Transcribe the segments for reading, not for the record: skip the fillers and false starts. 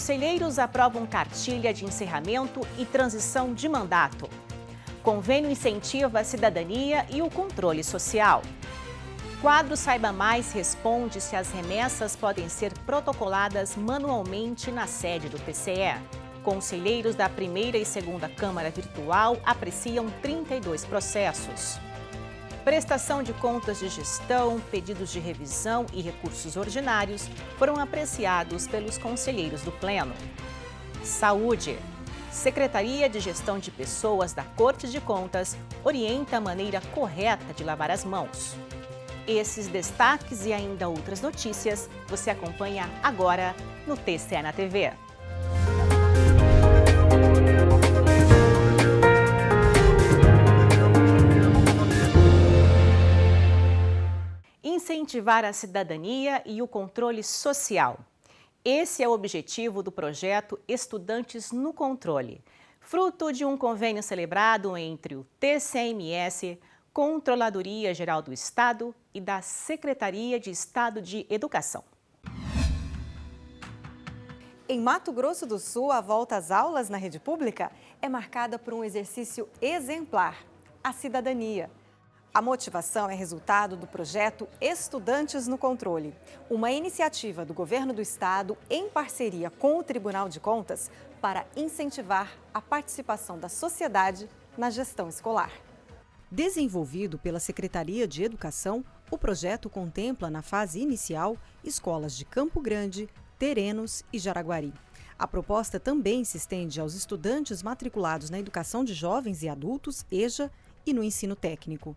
Conselheiros aprovam cartilha de encerramento e transição de mandato. Convênio incentiva a cidadania e o controle social. Quadro Saiba Mais responde se as remessas podem ser protocoladas manualmente na sede do TCE. Conselheiros da primeira e segunda Câmara Virtual apreciam 32 processos. Prestação de contas de gestão, pedidos de revisão e recursos ordinários foram apreciados pelos conselheiros do Pleno. Saúde. Secretaria de Gestão de Pessoas da Corte de Contas orienta a maneira correta de lavar as mãos. Esses destaques e ainda outras notícias você acompanha agora no TCE na TV. Incentivar a cidadania e o controle social. Esse é o objetivo do projeto Estudantes no Controle, fruto de um convênio celebrado entre o TCMS, Controladoria Geral do Estado e da Secretaria de Estado de Educação. Em Mato Grosso do Sul, a volta às aulas na rede pública é marcada por um exercício exemplar, a cidadania. A motivação é resultado do projeto Estudantes no Controle, uma iniciativa do Governo do Estado em parceria com o Tribunal de Contas para incentivar a participação da sociedade na gestão escolar. Desenvolvido pela Secretaria de Educação, o projeto contempla, na fase inicial, escolas de Campo Grande, Terenos e Jaraguari. A proposta também se estende aos estudantes matriculados na Educação de Jovens e Adultos, EJA, e no ensino técnico.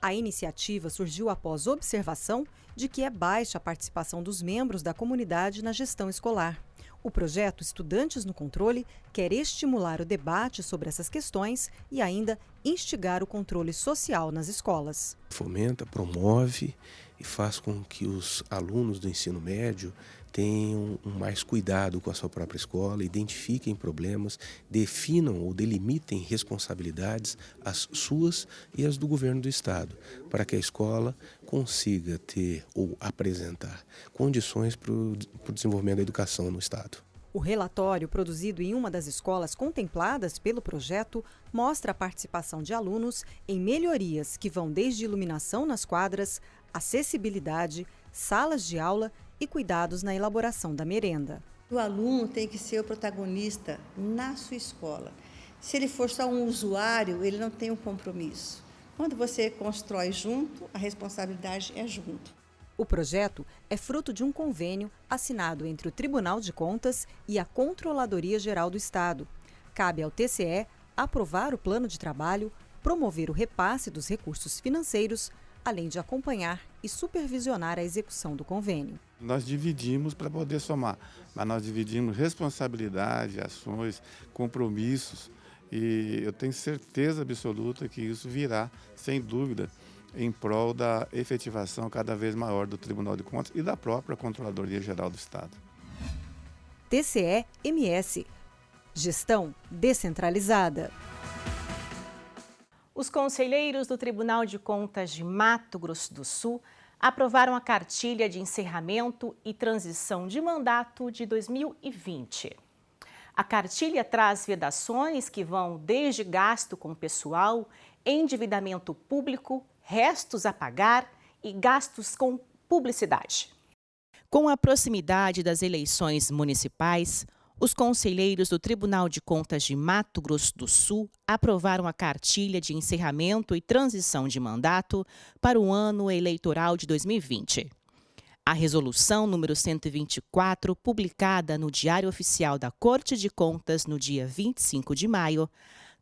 A iniciativa surgiu após observação de que é baixa a participação dos membros da comunidade na gestão escolar. O projeto Estudantes no Controle quer estimular o debate sobre essas questões e ainda instigar o controle social nas escolas. Fomenta, promove e faz com que os alunos do ensino médio tenham mais cuidado com a sua própria escola, identifiquem problemas, definam ou delimitem responsabilidades, as suas e as do governo do estado, para que a escola consiga ter ou apresentar condições para o desenvolvimento da educação no estado. O relatório, produzido em uma das escolas contempladas pelo projeto, mostra a participação de alunos em melhorias que vão desde iluminação nas quadras, acessibilidade, salas de aula e cuidados na elaboração da merenda. O aluno tem que ser o protagonista na sua escola. Se ele for só um usuário, ele não tem um compromisso. Quando você constrói junto, a responsabilidade é junto. O projeto é fruto de um convênio assinado entre o Tribunal de Contas e a Controladoria Geral do Estado. Cabe ao TCE aprovar o plano de trabalho, promover o repasse dos recursos financeiros, além de acompanhar e supervisionar a execução do convênio. Nós dividimos para poder somar, mas nós dividimos responsabilidade, ações, compromissos, e eu tenho certeza absoluta que isso virá, sem dúvida, em prol da efetivação cada vez maior do Tribunal de Contas e da própria Controladoria Geral do Estado. TCE-MS. Gestão descentralizada. Os conselheiros do Tribunal de Contas de Mato Grosso do Sul aprovaram a cartilha de encerramento e transição de mandato de 2020. A cartilha traz vedações que vão desde gasto com pessoal, endividamento público, restos a pagar e gastos com publicidade. Com a proximidade das eleições municipais, os conselheiros do Tribunal de Contas de Mato Grosso do Sul aprovaram a cartilha de encerramento e transição de mandato para o ano eleitoral de 2020. A resolução número 124, publicada no Diário Oficial da Corte de Contas no dia 25 de maio,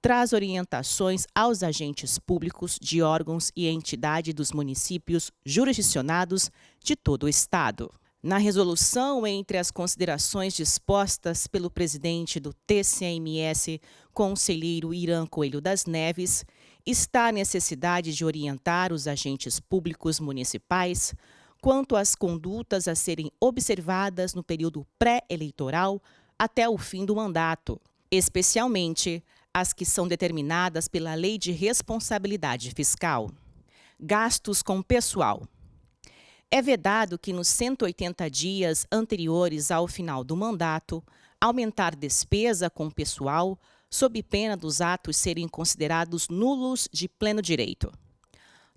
traz orientações aos agentes públicos de órgãos e entidade dos municípios jurisdicionados de todo o estado. Na resolução, entre as considerações dispostas pelo presidente do TCMS, conselheiro Irã Coelho das Neves, está a necessidade de orientar os agentes públicos municipais quanto às condutas a serem observadas no período pré-eleitoral até o fim do mandato, especialmente as que são determinadas pela Lei de Responsabilidade Fiscal. Gastos com pessoal. É vedado que nos 180 dias anteriores ao final do mandato, aumentar despesa com pessoal, sob pena dos atos serem considerados nulos de pleno direito.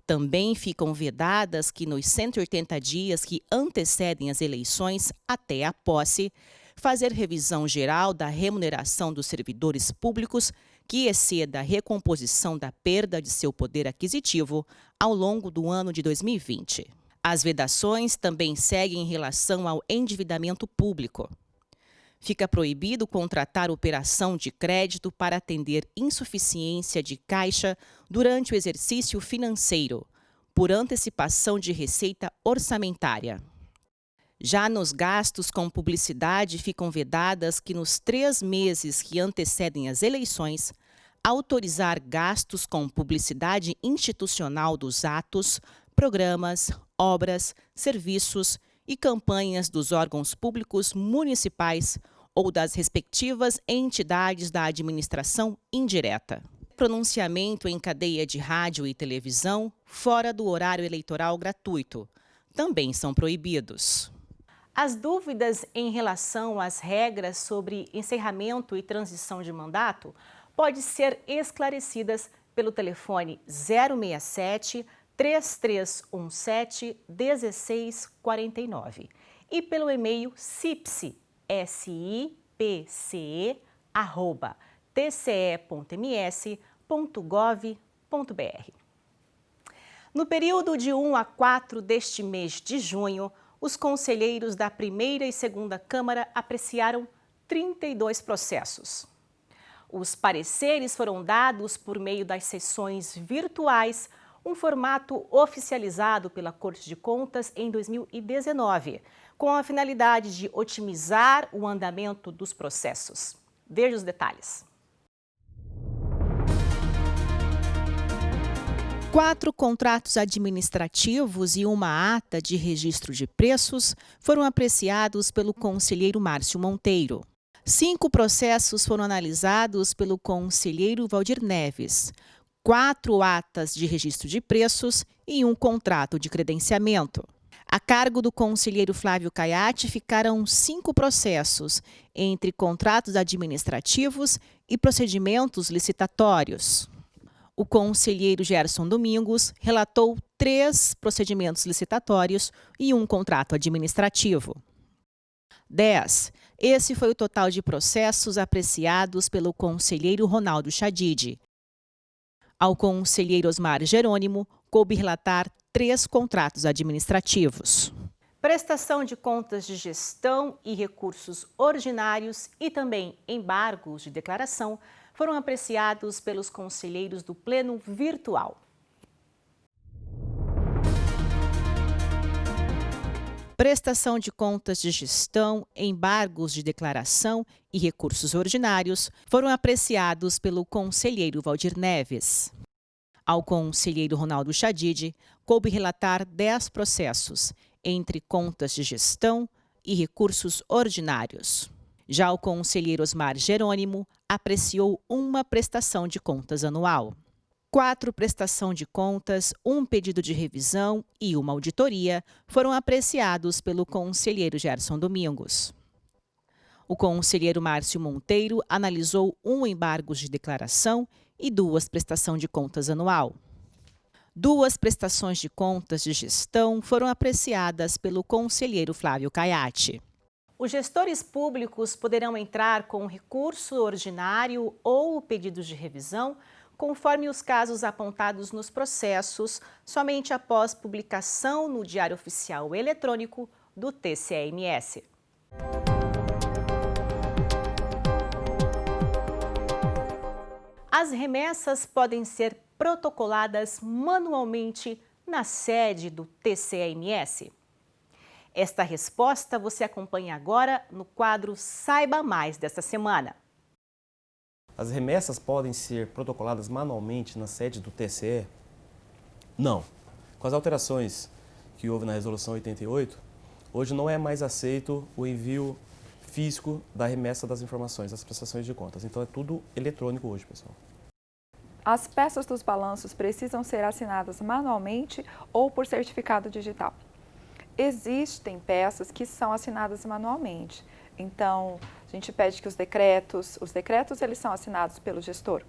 Também ficam vedadas que nos 180 dias que antecedem as eleições até a posse, fazer revisão geral da remuneração dos servidores públicos que exceda a recomposição da perda de seu poder aquisitivo ao longo do ano de 2020. As vedações também seguem em relação ao endividamento público. Fica proibido contratar operação de crédito para atender insuficiência de caixa durante o exercício financeiro, por antecipação de receita orçamentária. Já nos gastos com publicidade, ficam vedadas que nos 3 meses que antecedem as eleições, autorizar gastos com publicidade institucional dos atos, programas, obras, serviços e campanhas dos órgãos públicos municipais ou das respectivas entidades da administração indireta. Pronunciamento em cadeia de rádio e televisão fora do horário eleitoral gratuito também são proibidos. As dúvidas em relação às regras sobre encerramento e transição de mandato podem ser esclarecidas pelo telefone 067 3317 1649 e pelo e-mail sipse@tce.ms.gov.br. No período de 1 a 4 deste mês de junho, os conselheiros da primeira e segunda Câmara apreciaram 32 processos. Os pareceres foram dados por meio das sessões virtuais, um formato oficializado pela Corte de Contas em 2019, com a finalidade de otimizar o andamento dos processos. Veja os detalhes. 4 contratos administrativos e uma ata de registro de preços foram apreciados pelo conselheiro Márcio Monteiro. 5 processos foram analisados pelo conselheiro Valdir Neves, 4 atas de registro de preços e um contrato de credenciamento. A cargo do conselheiro Flávio Caiati ficaram 5 processos, entre contratos administrativos e procedimentos licitatórios. O conselheiro Gerson Domingos relatou 3 procedimentos licitatórios e um contrato administrativo. 10. Esse foi o total de processos apreciados pelo conselheiro Ronaldo Chadid. Ao conselheiro Osmar Jerônimo, coube relatar 3 contratos administrativos. Prestação de contas de gestão e recursos ordinários e também embargos de declaração foram apreciados pelos conselheiros do Pleno Virtual. Prestação de contas de gestão, embargos de declaração e recursos ordinários foram apreciados pelo conselheiro Valdir Neves. Ao conselheiro Ronaldo Chadid, coube relatar 10 processos, entre contas de gestão e recursos ordinários. Já o conselheiro Osmar Jerônimo apreciou uma prestação de contas anual. 4 prestação de contas, um pedido de revisão e uma auditoria foram apreciados pelo conselheiro Gerson Domingos. O conselheiro Márcio Monteiro analisou 1 embargos de declaração e 2 prestação de contas anual. 2 prestações de contas de gestão foram apreciadas pelo conselheiro Flávio Caiati. Os gestores públicos poderão entrar com recurso ordinário ou pedidos de revisão, conforme os casos apontados nos processos, somente após publicação no Diário Oficial Eletrônico do TCE-MS. As remessas podem ser protocoladas manualmente na sede do TCE-MS? Esta resposta você acompanha agora no quadro Saiba Mais desta semana. As remessas podem ser protocoladas manualmente na sede do TCE? Não. Com as alterações que houve na Resolução 88, hoje não é mais aceito o envio físico da remessa das informações, das prestações de contas. Então é tudo eletrônico hoje, pessoal. As peças dos balanços precisam ser assinadas manualmente ou por certificado digital. Existem peças que são assinadas manualmente. Então, a gente pede que os decretos eles são assinados pelo gestor.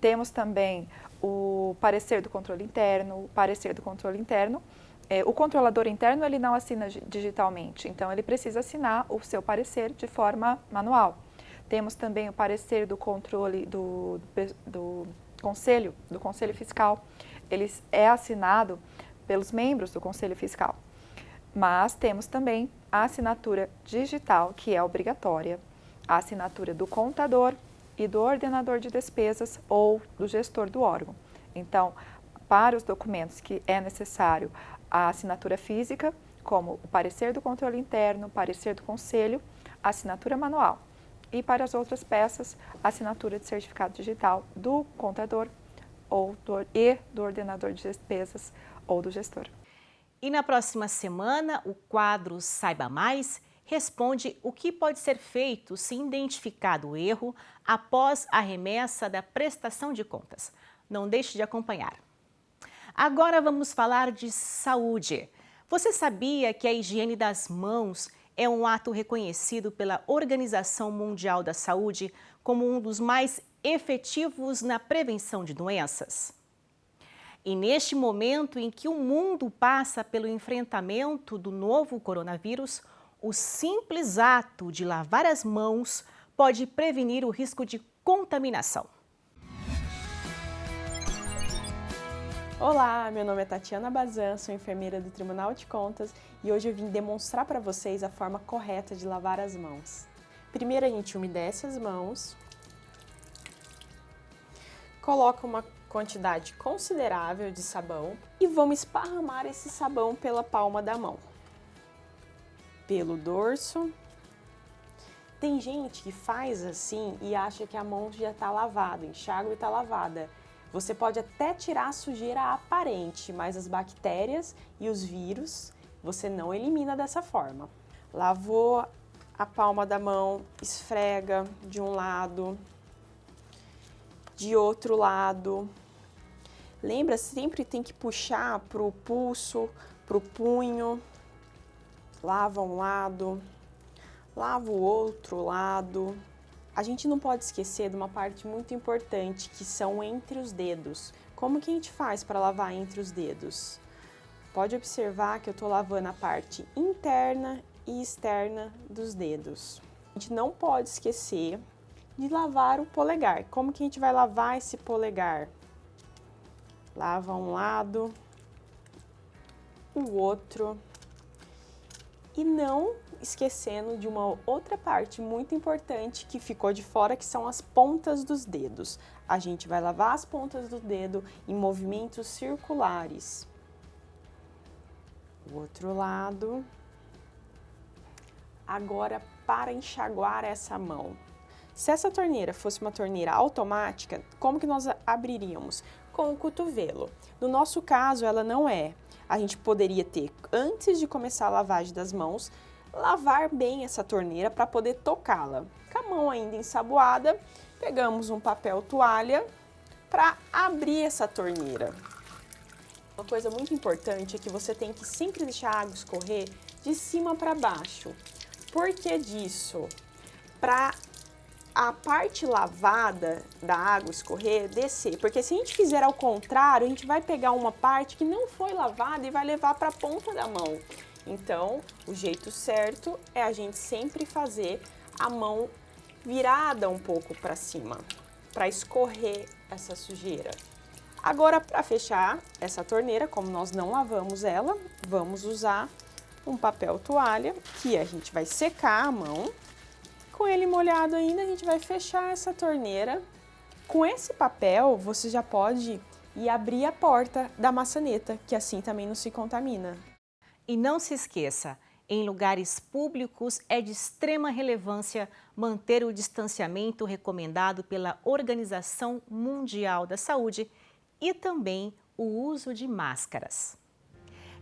Temos também o parecer do controle interno, o controlador interno ele não assina digitalmente, então ele precisa assinar o seu parecer de forma manual. Temos também o parecer do controle do conselho fiscal, ele é assinado pelos membros do conselho fiscal. Mas temos também a assinatura digital, que é obrigatória, a assinatura do contador e do ordenador de despesas ou do gestor do órgão. Então, para os documentos que é necessário a assinatura física, como o parecer do controle interno, o parecer do conselho, a assinatura manual. E para as outras peças, a assinatura de certificado digital do contador e do ordenador de despesas ou do gestor. E na próxima semana, o quadro Saiba Mais responde o que pode ser feito se identificado o erro após a remessa da prestação de contas. Não deixe de acompanhar. Agora vamos falar de saúde. Você sabia que a higiene das mãos é um ato reconhecido pela Organização Mundial da Saúde como um dos mais efetivos na prevenção de doenças? E neste momento em que o mundo passa pelo enfrentamento do novo coronavírus, o simples ato de lavar as mãos pode prevenir o risco de contaminação. Olá, meu nome é Tatiana Bazan, sou enfermeira do Tribunal de Contas e hoje eu vim demonstrar para vocês a forma correta de lavar as mãos. Primeiro a gente umedece as mãos, coloca uma quantidade considerável de sabão e vamos esparramar esse sabão pela palma da mão, pelo dorso. Tem gente que faz assim e acha que a mão já está lavada, enxágua e está lavada. Você pode até tirar a sujeira aparente, mas as bactérias e os vírus você não elimina dessa forma. Lavou a palma da mão, esfrega de um lado, de outro lado. Lembra, sempre tem que puxar para o pulso, para o punho. Lava um lado, lava o outro lado. A gente não pode esquecer de uma parte muito importante, que são entre os dedos. Como que a gente faz para lavar entre os dedos? Pode observar que eu estou lavando a parte interna e externa dos dedos. A gente não pode esquecer de lavar o polegar. Como que a gente vai lavar esse polegar? Lava um lado, o outro. E não esquecendo de uma outra parte muito importante que ficou de fora, que são as pontas dos dedos. A gente vai lavar as pontas do dedo em movimentos circulares. O outro lado. Agora, para enxaguar essa mão. Se essa torneira fosse uma torneira automática, como que nós abriríamos? Com o cotovelo. No nosso caso, ela não é. A gente poderia ter, antes de começar a lavagem das mãos, lavar bem essa torneira para poder tocá-la. Com a mão ainda ensaboada, pegamos um papel toalha para abrir essa torneira. Uma coisa muito importante é que você tem que sempre deixar a água escorrer de cima para baixo. Por que disso? Para a parte lavada da água escorrer, descer. Porque se a gente fizer ao contrário, a gente vai pegar uma parte que não foi lavada e vai levar para a ponta da mão. Então, o jeito certo é a gente sempre fazer a mão virada um pouco para cima, para escorrer essa sujeira. Agora, para fechar essa torneira, como nós não lavamos ela, vamos usar um papel toalha, que a gente vai secar a mão. Com ele molhado ainda, a gente vai fechar essa torneira. Com esse papel, você já pode ir abrir a porta da maçaneta, que assim também não se contamina. E não se esqueça, em lugares públicos é de extrema relevância manter o distanciamento recomendado pela Organização Mundial da Saúde e também o uso de máscaras.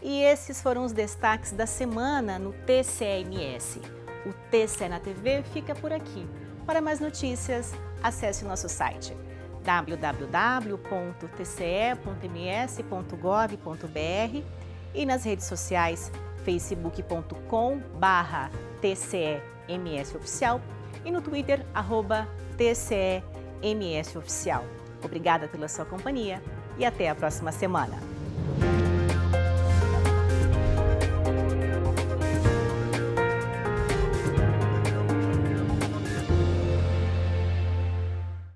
E esses foram os destaques da semana no TCE-MS. O TCE na TV fica por aqui. Para mais notícias, acesse o nosso site www.tce.ms.gov.br e nas redes sociais facebook.com/tcemsoficial e no Twitter, @tcemsoficial. Obrigada pela sua companhia e até a próxima semana.